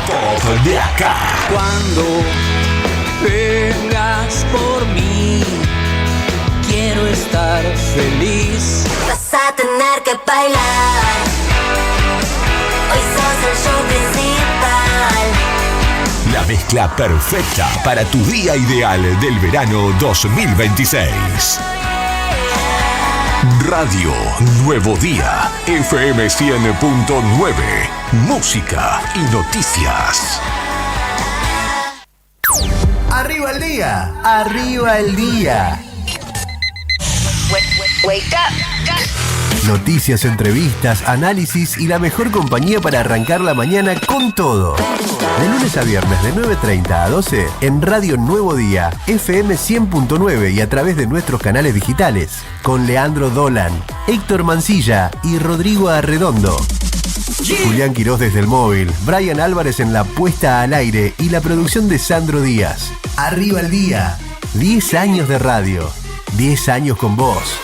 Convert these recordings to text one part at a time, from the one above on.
pop de acá. Cuando vengas por mí, quiero estar feliz. Vas a tener que bailar. Hoy sos el show principal. La mezcla perfecta para tu día ideal del verano 2026. Radio Nuevo Día, FM 100.9, música y noticias. ¡Arriba el día! ¡Arriba el día! Wake up. Noticias, entrevistas, análisis y la mejor compañía para arrancar la mañana con todo. De lunes a viernes de 9:30 a 12 en Radio Nuevo Día, FM 100.9 y a través de nuestros canales digitales. Con Leandro Dolan, Héctor Mancilla y Rodrigo Arredondo. Julián Quirós desde el móvil, Brian Álvarez en la puesta al aire y la producción de Sandro Díaz. Arriba el día. 10 años de radio. 10 años con vos.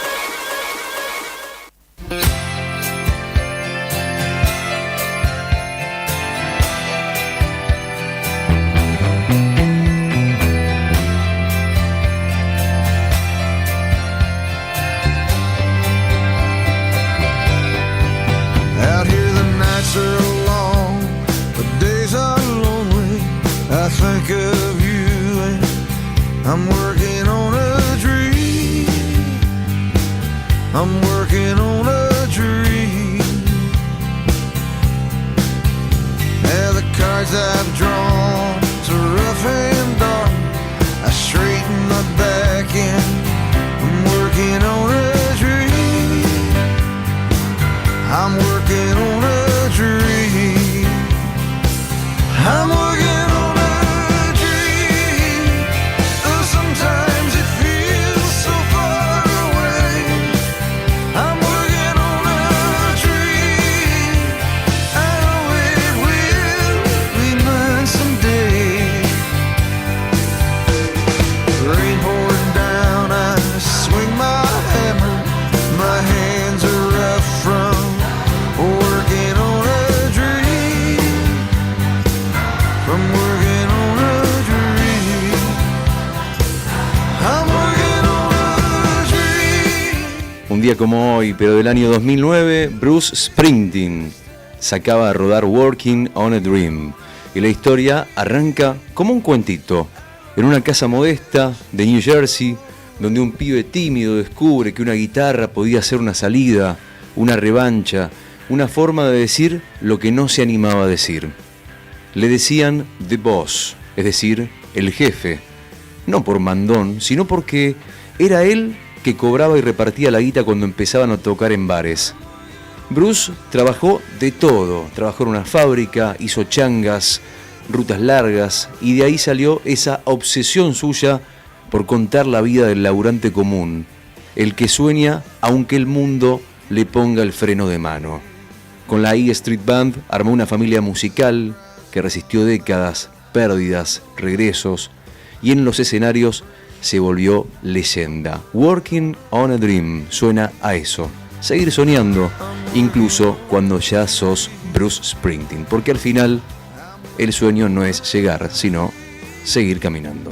Como hoy, pero del año 2009, Bruce Springsteen sacaba a rodar Working on a Dream y la historia arranca como un cuentito en una casa modesta de New Jersey, donde un pibe tímido descubre que una guitarra podía ser una salida, una revancha, una forma de decir lo que no se animaba a decir. Le decían The Boss, es decir, el jefe, no por mandón, sino porque era él que cobraba y repartía la guita cuando empezaban a tocar en bares. Bruce trabajó de todo, trabajó en una fábrica, hizo changas, rutas largas, y de ahí salió esa obsesión suya por contar la vida del laburante común, el que sueña aunque el mundo le ponga el freno de mano. Con la E Street Band armó una familia musical que resistió décadas, pérdidas, regresos, y en los escenarios se volvió leyenda. Working on a Dream suena a eso. Seguir soñando, incluso cuando ya sos Bruce Springsteen. Porque al final, el sueño no es llegar, sino seguir caminando.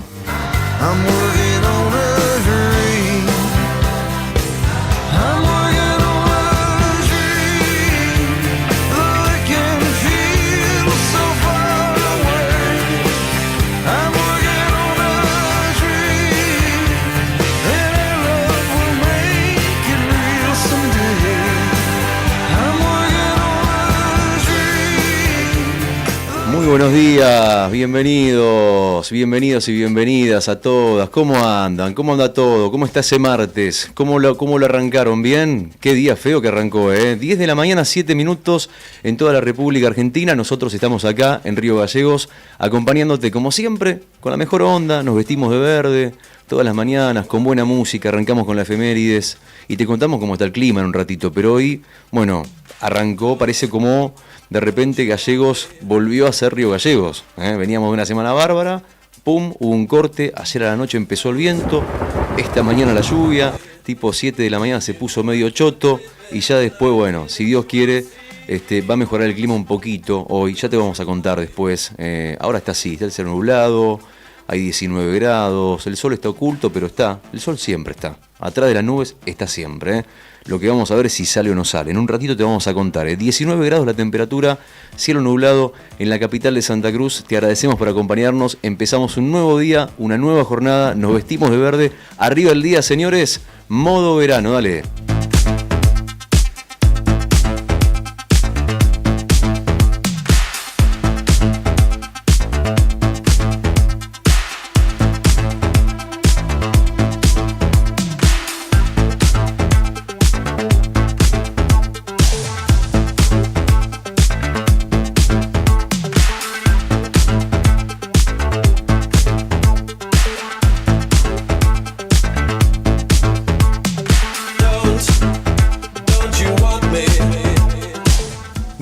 Muy buenos días, bienvenidos y bienvenidas a todas. ¿Cómo andan? ¿Cómo anda todo? ¿Cómo está ese martes? ¿Cómo lo arrancaron? ¿Bien? Qué día feo que arrancó, 10 de la mañana, 7 minutos en toda la República Argentina. Nosotros estamos acá en Río Gallegos acompañándote como siempre, con la mejor onda. Nos vestimos de verde todas las mañanas, con buena música. Arrancamos con la efemérides y te contamos cómo está el clima en un ratito. Pero hoy, bueno, arrancó, parece como de repente Gallegos volvió a ser Río Gallegos. Veníamos de una semana bárbara, pum, hubo un corte, ayer a la noche empezó el viento, esta mañana la lluvia, tipo 7 de la mañana se puso medio choto y ya después, bueno, si Dios quiere, Va a mejorar el clima un poquito hoy, ya te vamos a contar después. Ahora está así, está el cielo nublado, hay 19 grados, el sol está oculto, pero está, el sol siempre está. Atrás de las nubes está siempre. Lo que vamos a ver es si sale o no sale. En un ratito te vamos a contar. 19 grados la temperatura, cielo nublado en la capital de Santa Cruz. Te agradecemos por acompañarnos. Empezamos un nuevo día, una nueva jornada. Nos vestimos de verde. Arriba el día, señores. Modo verano, dale.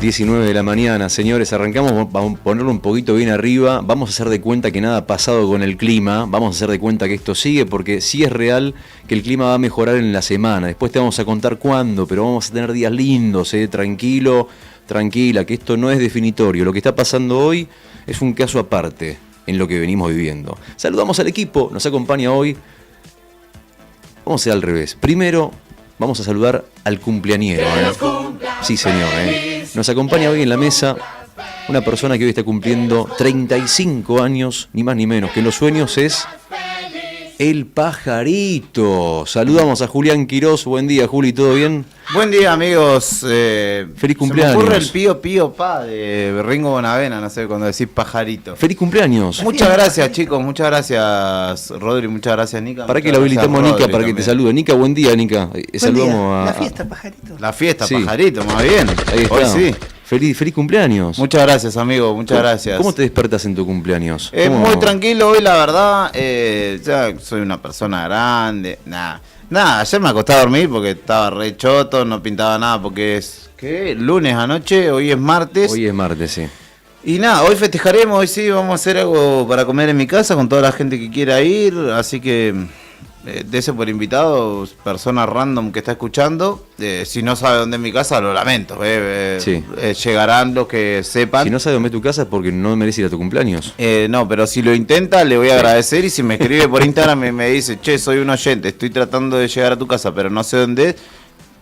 19 de la mañana, señores, arrancamos, vamos a ponerlo un poquito bien arriba, vamos a hacer de cuenta que nada ha pasado con el clima, vamos a hacer de cuenta que esto sigue, porque sí es real que el clima va a mejorar en la semana, después te vamos a contar cuándo, pero vamos a tener días lindos, tranquilo, tranquila, que esto no es definitorio, lo que está pasando hoy es un caso aparte en lo que venimos viviendo. Saludamos al equipo, nos acompaña hoy, vamos a hacer al revés, primero vamos a saludar al cumpleañero. Sí, señor. Nos acompaña hoy en la mesa una persona que hoy está cumpliendo 35 años, ni más ni menos, que en los sueños es el pajarito. Saludamos a Julián Quirós. Buen día, Juli, ¿todo bien? Buen día, amigos. Feliz cumpleaños. Se me ocurre el pío pío pa de Ringo Bonavena, no sé, cuando decís pajarito. Feliz cumpleaños. Muchas gracias, chicos. Muchas gracias, Rodri. Muchas gracias, Nica. Para que la habilitamos, Nica, para que te salude. Nica, buen día, Nica. Saludamos La fiesta, pajarito. La fiesta, sí. Pajarito, más bien. Ahí está. Hoy sí. Feliz cumpleaños. Muchas gracias, amigo. Muchas gracias. ¿Cómo te despertas en tu cumpleaños? Muy tranquilo hoy, la verdad. Ya soy una persona grande. Nada, ayer me acosté a dormir porque estaba re choto, no pintaba nada porque es... ¿Qué? Lunes anoche, hoy es martes. Hoy es martes, sí. Y nada, hoy festejaremos, hoy sí vamos a hacer algo para comer en mi casa con toda la gente que quiera ir, así que dese por invitado, persona random que está escuchando. Si no sabe dónde es mi casa, lo lamento. Sí. Llegarán los que sepan. Si no sabe dónde es tu casa es porque no merece ir a tu cumpleaños. No, pero si lo intenta, le voy a agradecer. Y si me escribe por Instagram y me dice, che, soy un oyente, estoy tratando de llegar a tu casa, pero no sé dónde es,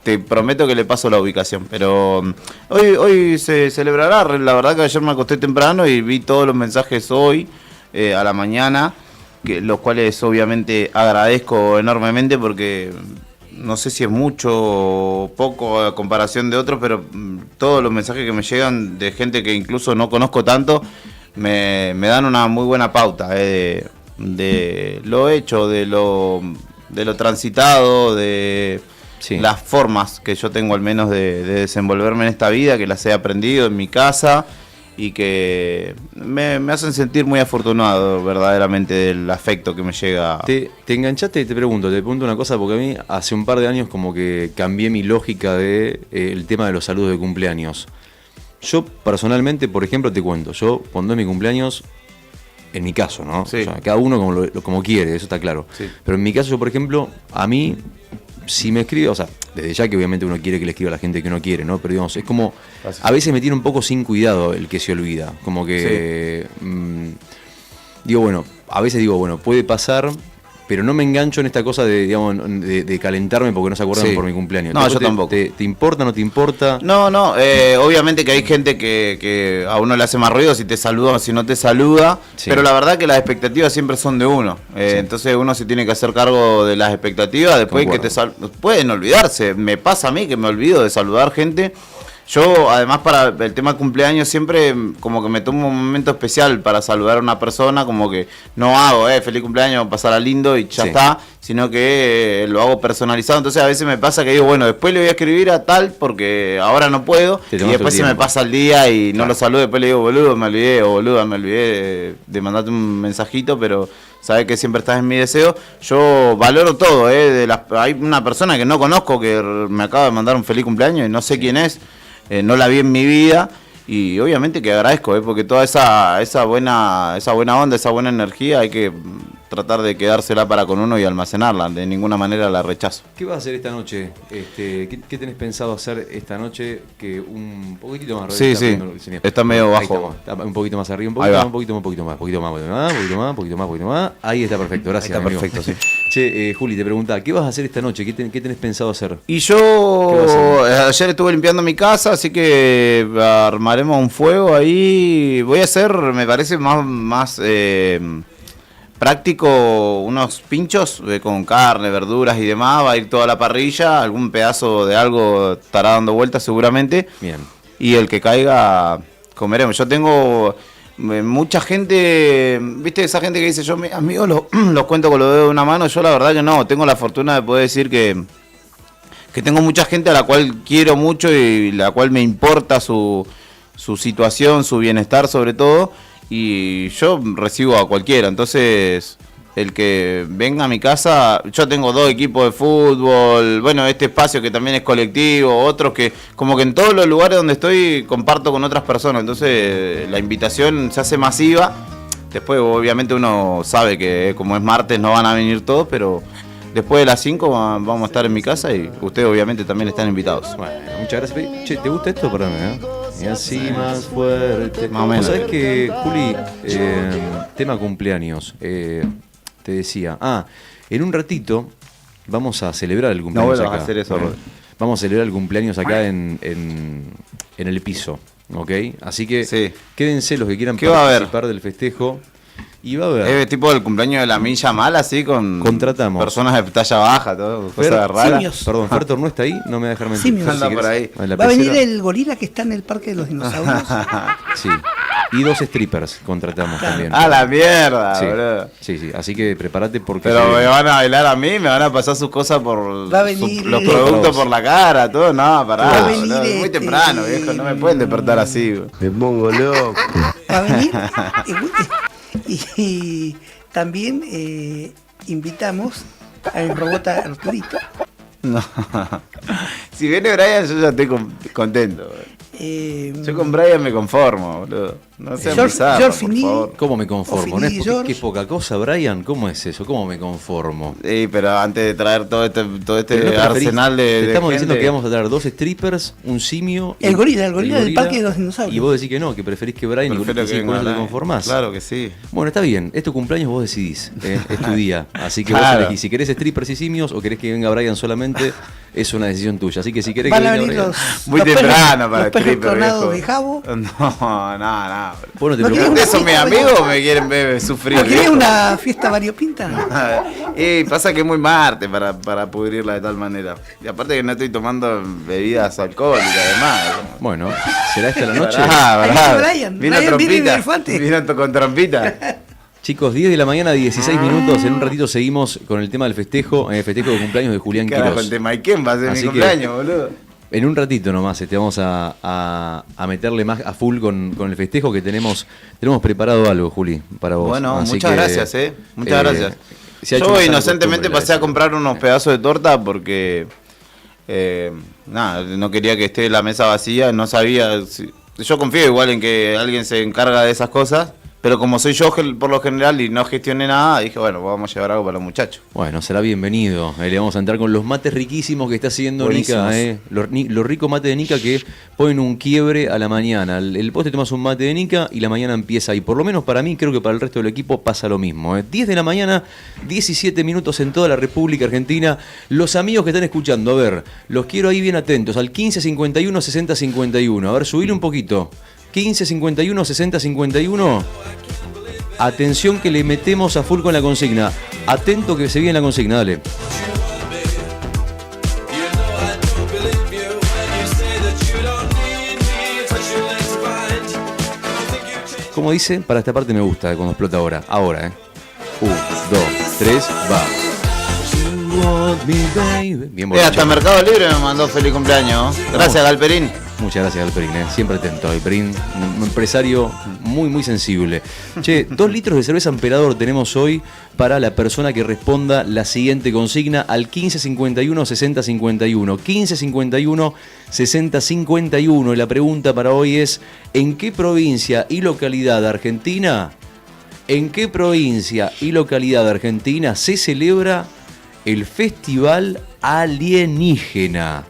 te prometo que le paso la ubicación. Pero hoy se celebrará. La verdad que ayer me acosté temprano y vi todos los mensajes hoy a la mañana, los cuales obviamente agradezco enormemente porque no sé si es mucho o poco a comparación de otros, pero todos los mensajes que me llegan de gente que incluso no conozco tanto me dan una muy buena pauta de lo hecho, de lo transitado, de sí. Las formas que yo tengo al menos de desenvolverme en esta vida, que las he aprendido en mi casa y que me hacen sentir muy afortunado verdaderamente del afecto que me llega. ¿Te enganchaste? Te pregunto una cosa, porque a mí hace un par de años como que cambié mi lógica de el tema de los saludos de cumpleaños. Yo personalmente, por ejemplo, te cuento, yo cuando es mi cumpleaños, en mi caso, ¿no? Sí. O sea, cada uno como quiere, eso está claro. Sí. Pero en mi caso, yo, por ejemplo, a mí, si me escribe, o sea, desde ya que obviamente uno quiere que le escriba a la gente que uno quiere, ¿no? Pero digamos, es como, a veces me tiene un poco sin cuidado el que se olvida. Como que, digo, bueno, a veces digo, bueno, puede pasar, pero no me engancho en esta cosa de, digamos, de calentarme porque no se acuerdan por mi cumpleaños. No, yo tampoco. ¿Te importa, no te importa? No, obviamente que hay gente que a uno le hace más ruido si te saluda o si no te saluda, Sí. pero la verdad que las expectativas siempre son de uno. Entonces uno se tiene que hacer cargo de las expectativas, después Concuerdo. que pueden olvidarse. Me pasa a mí que me olvido de saludar gente. Yo, además, para el tema cumpleaños, siempre como que me tomo un momento especial para saludar a una persona, como que no hago, feliz cumpleaños, pasará lindo y ya Sí. está, sino que lo hago personalizado. Entonces a veces me pasa que digo, bueno, después le voy a escribir a tal porque ahora no puedo, Te y tomas después tu se me tiempo. pasa el día y no Claro. lo saludo, después le digo, boludo, me olvidé, o boluda, me olvidé de mandarte un mensajito, pero sabes que siempre estás en mi deseo. Yo valoro todo, hay una persona que no conozco que me acaba de mandar un feliz cumpleaños y no sé quién es. No la vi en mi vida y obviamente que agradezco, porque toda esa buena onda, esa buena energía hay que tratar de quedársela para con uno y almacenarla. De ninguna manera la rechazo. ¿Qué vas a hacer esta noche? ¿Qué tenés pensado hacer esta noche? Que un poquitito más. Sí, está medio Ahí bajo. está un poquito más arriba, un poquito más. Ahí está perfecto, gracias. Está amigo. perfecto, sí. Che, Juli, te preguntaba, ¿qué vas a hacer esta noche? ¿Qué tenés pensado hacer? Y yo ayer estuve limpiando mi casa, así que armaremos un fuego ahí. Voy a hacer, me parece más práctico, unos pinchos con carne, verduras y demás. Va a ir toda la parrilla, algún pedazo de algo estará dando vueltas seguramente. Bien. Y el que caiga, comeremos. Yo tengo mucha gente, viste, esa gente que dice, yo mis amigos los cuento con los dedos de una mano. Yo la verdad que no, tengo la fortuna de poder decir que tengo mucha gente a la cual quiero mucho y la cual me importa su situación, su bienestar sobre todo, y yo recibo a cualquiera. Entonces, el que venga a mi casa, yo tengo 2 equipos de fútbol, bueno, este espacio que también es colectivo, otros que como que en todos los lugares donde estoy comparto con otras personas. Entonces la invitación se hace masiva. Después obviamente uno sabe que como es martes no van a venir todos, pero después de las 5 vamos a estar en mi casa y ustedes obviamente también están invitados. Bueno, muchas gracias. Che, ¿te gusta esto? Perdóname, Y así más fuerte. Más o menos. ¿Sabés que, Juli, tema cumpleaños, te decía, en un ratito vamos a celebrar el cumpleaños vuelvas acá. a hacer eso, Rod. Vamos a celebrar el cumpleaños acá en el piso, ¿ok? Así que Sí. quédense los que quieran ¿Qué va a haber? participar del festejo. Y va a haber... Es tipo el cumpleaños de la milla mala, así con Contratamos. personas de talla baja, todo, Fer, cosas raras. Simios. Perdón, Fertor no está ahí, no me va a dejar mentir. Simios. Anda por ahí. En la Va a venir pecera. el gorila que está en el Parque de los Dinosaurios. Sí. Y 2 strippers contratamos también. A la mierda, Sí. boludo. Sí, así que prepárate porque... Pero se- me van a bailar a mí, me van a pasar sus cosas por Va a venir los el- productos por la cara, todo, no, pará, Va a venir boludo, es muy este- temprano, viejo, no me pueden despertar así, güey. Me pongo loco. Va a venir. Y también invitamos al robot Arturito. No. Si viene Brian, yo ya estoy contento, güey. Yo con Brian me conformo, boludo. No sean George- bizarros, George por Finney. favor. ¿Cómo me conformo? ¿No es Ofini, porque George. qué poca cosa, Brian? ¿Cómo es eso? ¿Cómo me conformo? Sí, pero antes de traer todo este Pero no preferís- arsenal te de estamos gente, diciendo que vamos a traer 2 strippers, un simio... El gorila del Parque de los Dinosaurios. Y vos decís que no, que preferís que Brian prefiero y que con eso te venga conformás. Claro que sí. Bueno, está bien, es tu cumpleaños, vos decidís, es tu día. Así que Claro. vos elegís, si querés strippers y simios o querés que venga Brian solamente, es una decisión tuya. Así que si querés Van que a venga venir Brian... los Muy perros- temprano para los perros stripper, clonados viejo. de Jabo. No. Vos no te ¿No querés preocupes. una ¿Ustedes son mis fiesta amigos o me quieren ver sufrir? ¿No querés viejo? una fiesta variopinta? Pasa que es muy martes para pudrirla de tal manera. Y aparte que no estoy tomando bebidas alcohólicas, además. Bueno, ¿será esta la noche? Ahí viene Brian. Vino Brian viene trompita. del Fante. Vino con trompita. Chicos, 10 de la mañana, 16 minutos. En un ratito seguimos con el tema del festejo, el festejo de cumpleaños de Julián Carajo, el Quirós. de Maiken va a ser Así mi que- cumpleaños, boludo. En un ratito nomás te vamos a meterle más a full con el festejo que tenemos preparado algo, Juli, para vos. Bueno, Así muchas que, gracias, Muchas gracias. se ha hecho más Yo sana inocentemente costumbre pasé a eso. comprar unos pedazos de torta porque no quería que esté la mesa vacía, no sabía. Yo confío igual en que alguien se encarga de esas cosas, pero como soy yo por lo general y no gestioné nada, dije, bueno, vamos a llevar algo para los muchachos. Bueno, será bienvenido. Le vamos a entrar con los mates riquísimos que está haciendo Buenísimos. Nica. Los ricos mates de Nica que ponen un quiebre a la mañana. El poste tomas un mate de Nica y la mañana empieza ahí. Por lo menos para mí, creo que para el resto del equipo pasa lo mismo. 10 de la mañana, 17 minutos en toda la República Argentina. Los amigos que están escuchando, a ver, los quiero ahí bien atentos. Al 1551 6051. A ver, subile un poquito. 1551 6051. Atención que le metemos a full con la consigna. Atento que se viene la consigna, dale. Como dice, para esta parte me gusta cuando explota ahora. Ahora, 1, 2, 3, va. Bien Hasta borracho. Mercado Libre me mandó feliz cumpleaños. Gracias, Galperín. Muchas gracias, Galperín, siempre atento. Galperín, un empresario muy sensible. Che, 2 litros de cerveza Emperador tenemos hoy para la persona que responda la siguiente consigna al 1551 6051. 1551 6051. Y la pregunta para hoy es: ¿en qué provincia y localidad de Argentina ¿En qué provincia y localidad de Argentina se celebra el Festival Alienígena?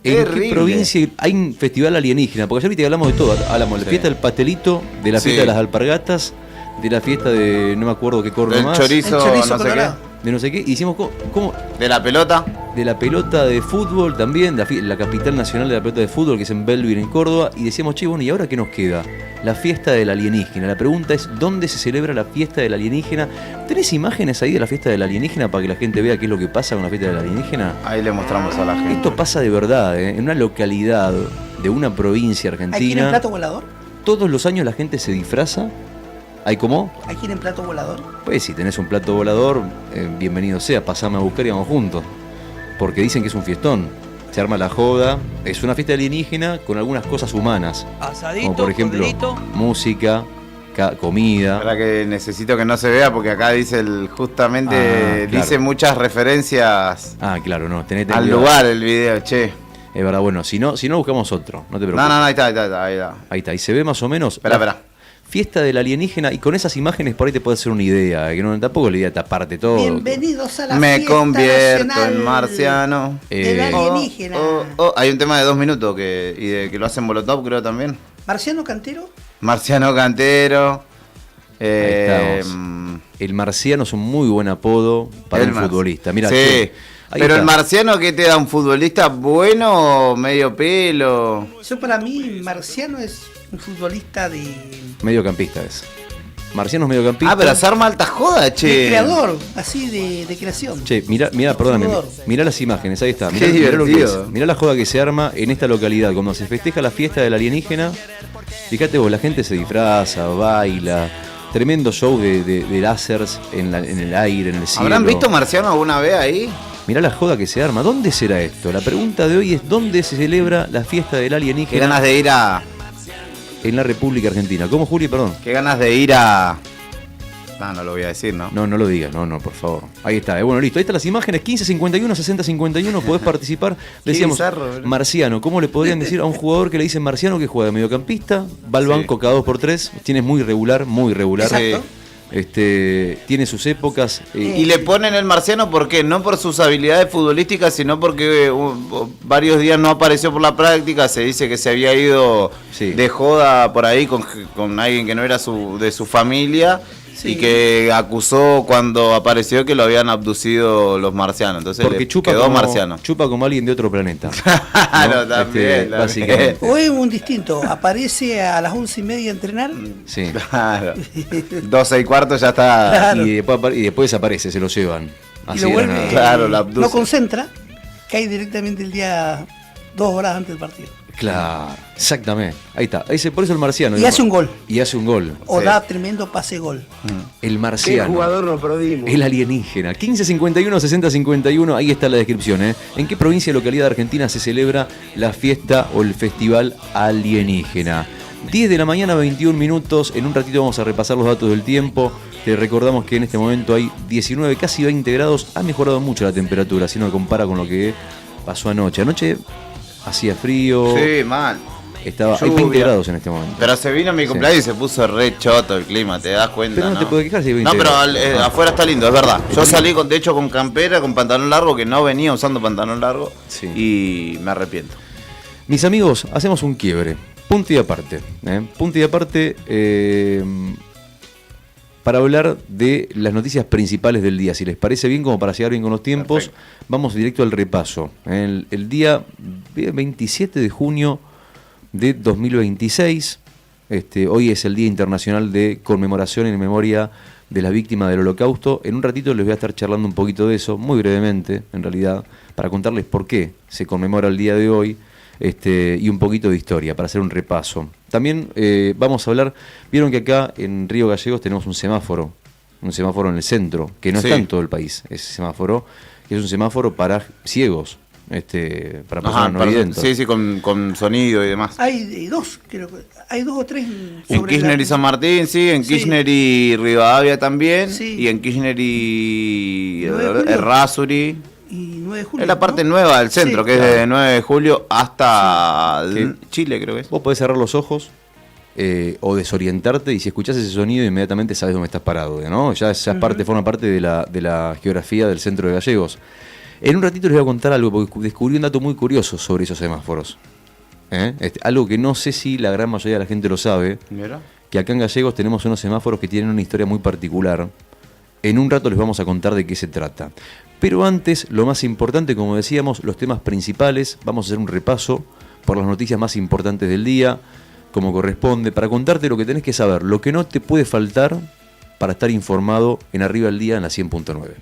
¿En qué provincia hay un festival alienígena? Porque ayer viste que hablamos de todo. Hablamos de la fiesta del pastelito, de la fiesta de las alpargatas, de la fiesta de no me acuerdo qué corno más. Chorizo, El chorizo no sé qué. De no sé qué. Hicimos ¿cómo? De la pelota. De la pelota de fútbol también, la capital nacional de la pelota de fútbol, que es en Belleville, en Córdoba. Y decíamos, che, bueno, ¿y ahora qué nos queda? La fiesta del alienígena. La pregunta es, ¿dónde se celebra la fiesta del alienígena? ¿Tenés imágenes ahí de la fiesta del alienígena para que la gente vea qué es lo que pasa con la fiesta del alienígena? Ahí le mostramos a la gente. Esto pasa de verdad, ¿eh? En una localidad de una provincia ¿Hay quien en argentina. plato volador? Todos los años la gente se disfraza. ¿Hay cómo? ¿Hay quien en plato volador? Pues si tenés un plato volador, bienvenido sea, pasame a buscar y vamos juntos. Porque dicen que es un fiestón. Se arma la joda. Es una fiesta alienígena con algunas cosas humanas. Asadito, Como por ejemplo, corderito. música, comida. Ahora que necesito que no se vea porque acá dice justamente claro. dice muchas referencias Ah, claro, no, tenés al lugar el video, che. Es verdad, bueno, si no buscamos otro, no te preocupes. No, ahí está. Ahí está, y se ve más o menos. Espera. Fiesta del alienígena, y con esas imágenes por ahí te puede hacer una idea, que no, tampoco es la idea de taparte todo. Bienvenidos a la Me fiesta convierto nacional en marciano. del alienígena. Hay un tema de 2 minutos que lo hacen Molotov, creo también. ¿Marciano Cantero? Marciano Cantero. Ahí estamos. El marciano es un muy buen apodo para un futbolista. Mira, sí. Pero el marciano, ¿qué te da? ¿Un futbolista bueno o medio pelo? Yo para mí, Marciano es un futbolista de Mediocampista es. Marciano es mediocampista. Ah, pero se arma alta joda, che. creador, así de creación. Che, mirá, perdóname, Jugador. mirá las imágenes, ahí está. Qué Mirá lo que divertido. es. Mirá la joda que se arma en esta localidad. Cuando se festeja la fiesta del alienígena, fíjate vos, la gente se disfraza, baila. Tremendo show de láseres en el aire, en el cielo. ¿Habrán visto Marciano alguna vez ahí? Mirá la joda que se arma. ¿Dónde será esto? La pregunta de hoy es: ¿dónde se celebra la fiesta del Qué alienígena ganas de ir a... en la República Argentina? ¿Cómo, Juli? Perdón. Qué ganas de ir a... No lo voy a decir, ¿no? No lo digas, no, por favor. Ahí está, bueno, listo. Ahí están las imágenes, 1551, 6051, podés participar. Decíamos, bizarro, ¿verdad? marciano, ¿cómo le podrían decir a un jugador que le dicen marciano que juega de mediocampista? Va al banco cada 2x3, tiene muy regular. Exacto. Tiene sus épocas. Y le ponen el marciano, ¿por qué? No por sus habilidades futbolísticas, sino porque varios días no apareció por la práctica. Se dice que se había ido de joda por ahí con alguien que no era de su familia. Sí. Y que acusó cuando apareció que lo habían abducido los marcianos. Entonces porque quedó marciano. chupa como alguien de otro planeta. Claro, también. Básicamente. O es un distinto, aparece a las 11:30 a entrenar. Sí. Claro. 12:15 ya está. Claro. Y después desaparece, se lo llevan. Y Así lo de la vuelve, nada. Claro, la abduce. no concentra, cae directamente el día 2 horas antes del partido. Claro, exactamente. Ahí está. Por eso el marciano. Y hace un gol. Y hace un gol. O Sí. da tremendo pase gol. El marciano. nos perdimos. El alienígena. 1551, 6051, ahí está la descripción. ¿En qué provincia o localidad de Argentina se celebra la fiesta o el festival alienígena? 10 de la mañana, 21 minutos. En un ratito vamos a repasar los datos del tiempo. Te recordamos que en este momento hay 19, casi 20 grados. Ha mejorado mucho la temperatura, si uno compara con lo que pasó anoche. Anoche hacía frío. Sí, mal. Hay Lluvia. 20 grados en este momento. Pero se vino mi cumpleaños y se puso re choto el clima, te das cuenta. Pero no te puedes quejar si hay 20 No, pero grados. afuera está lindo, es verdad. Yo salí de hecho con campera, con pantalón largo, que no venía usando pantalón largo. Sí. Y me arrepiento. Mis amigos, hacemos un quiebre. Punto y aparte. Punto y aparte para hablar de las noticias principales del día. Si les parece bien, como para llegar bien con los tiempos, Perfecto. vamos directo al repaso. El día 27 de junio de 2026, hoy es el Día Internacional de Conmemoración en memoria de las víctimas del Holocausto. En un ratito les voy a estar charlando un poquito de eso, muy brevemente, en realidad, para contarles por qué se conmemora el día de hoy. Y un poquito de historia para hacer un repaso. También vamos a hablar, vieron que acá en Río Gallegos tenemos un semáforo en el centro, que no Sí. está en todo el país, ese semáforo, que es un semáforo para ciegos, para personas no videntes. Sí, con sonido y demás. Hay dos, creo que hay 2 o 3 En Kirchner y San Martín, sí, en Sí. Kirchner y Rivadavia también, Sí. y en Kirchner y 9 de julio. Errázuri. Y 9 de julio. Es la parte ¿no? nueva del centro, Sí, que claro. es de 9 de julio hasta Sí. Chile, creo que es. Vos podés cerrar los ojos o desorientarte, y si escuchás ese sonido inmediatamente sabes dónde estás parado, ¿no? Ya esa parte forma parte de la geografía del centro de Gallegos. En un ratito les voy a contar algo, porque descubrí un dato muy curioso sobre esos semáforos. Algo que no sé si la gran mayoría de la gente lo sabe, Mira. que acá en Gallegos tenemos unos semáforos que tienen una historia muy particular. En un rato les vamos a contar de qué se trata. Pero antes, lo más importante, como decíamos, los temas principales. Vamos a hacer un repaso por las noticias más importantes del día, como corresponde, para contarte lo que tenés que saber, lo que no te puede faltar para estar informado en Arriba del Día en la 100.9.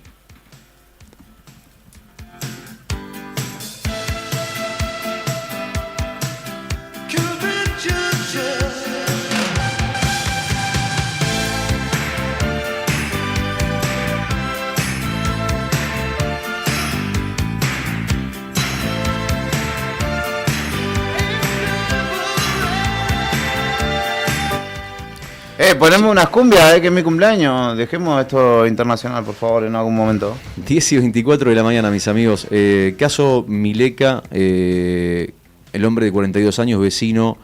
Poneme unas cumbias, que es mi cumpleaños. Dejemos esto internacional, por favor, en algún momento. 10:24 de la mañana, mis amigos. Caso Mileca, el hombre de 42 años, vecino,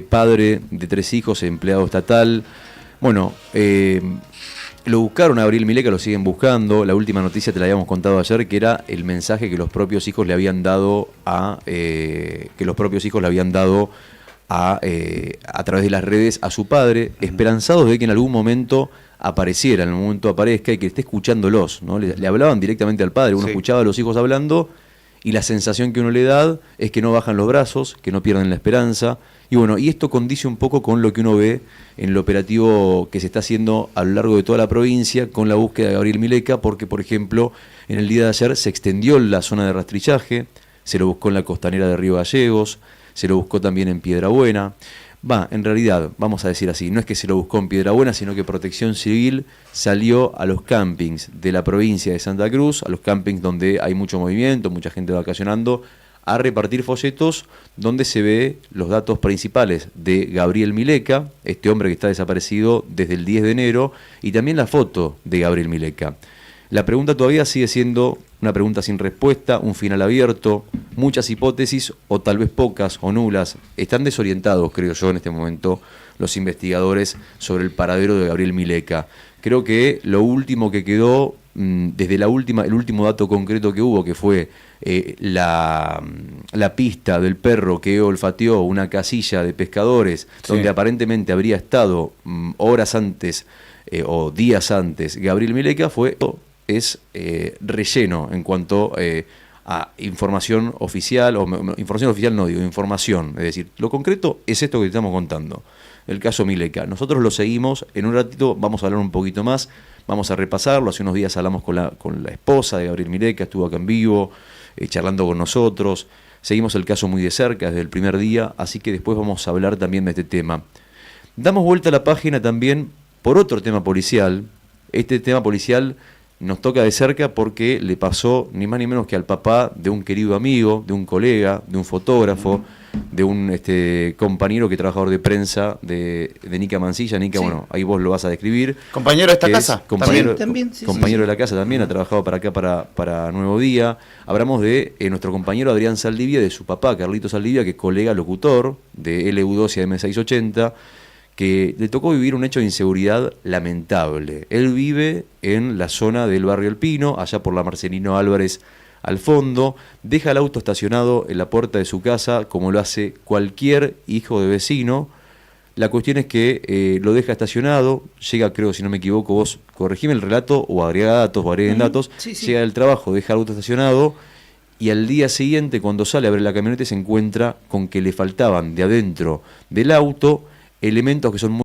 padre de 3 hijos, empleado estatal. Bueno, lo buscaron a Gabriel Mileca, lo siguen buscando. La última noticia te la habíamos contado ayer, que era el mensaje que los propios hijos le habían dado a través de las redes a su padre, esperanzados de que en algún momento apareciera, en algún momento aparezca y que esté escuchándolos, ¿no? Le hablaban directamente al padre, uno escuchaba a los hijos hablando y la sensación que uno le da es que no bajan los brazos, que no pierden la esperanza. Y bueno, y esto condice un poco con lo que uno ve en el operativo que se está haciendo a lo largo de toda la provincia con la búsqueda de Gabriel Mileca, porque por ejemplo en el día de ayer se extendió la zona de rastrillaje, se lo buscó en la costanera de Río Gallegos, se lo buscó también en Piedrabuena. En realidad, vamos a decir así, no es que se lo buscó en Piedrabuena, sino que Protección Civil salió a los campings de la provincia de Santa Cruz, a los campings donde hay mucho movimiento, mucha gente vacacionando, a repartir folletos donde se ve los datos principales de Gabriel Mileca, este hombre que está desaparecido desde el 10 de enero, y también la foto de Gabriel Mileca. La pregunta todavía sigue siendo una pregunta sin respuesta, un final abierto, muchas hipótesis o tal vez pocas o nulas. Están desorientados, creo yo, en este momento los investigadores sobre el paradero de Gabriel Mileca. Creo que lo último que quedó, desde el último dato concreto que hubo, que fue la pista del perro que olfateó una casilla de pescadores, donde aparentemente habría estado horas antes o días antes Gabriel Mileca, es relleno en cuanto a información oficial, información, es decir, lo concreto es esto que te estamos contando, el caso Mileca. Nosotros lo seguimos, en un ratito vamos a hablar un poquito más, vamos a repasarlo. Hace unos días hablamos con la esposa de Gabriel Mileca, estuvo acá en vivo, charlando con nosotros, seguimos el caso muy de cerca desde el primer día, así que después vamos a hablar también de este tema. Damos vuelta a la página también por otro tema policial. Este tema policial nos toca de cerca porque le pasó ni más ni menos que al papá de un querido amigo, de un colega, de un fotógrafo, de un compañero que es trabajador de prensa de Nica Mancilla. Nica, bueno, ahí vos lo vas a describir. Compañero de esta casa. Compañero Sí. de la casa también, ha trabajado para acá, para Nuevo Día. Hablamos de nuestro compañero Adrián Saldivia, de su papá, Carlito Saldivia, que es colega locutor de LU2 y AM680, que le tocó vivir un hecho de inseguridad lamentable. Él vive en la zona del barrio El Pino, allá por la Marcelino Álvarez al fondo, deja el auto estacionado en la puerta de su casa, como lo hace cualquier hijo de vecino. La cuestión es que lo deja estacionado, llega, creo, si no me equivoco, vos corregime el relato o agrega datos o agreguen datos, llega del trabajo, deja el auto estacionado, y al día siguiente, cuando sale a ver la camioneta, se encuentra con que le faltaban de adentro del auto elementos que son muy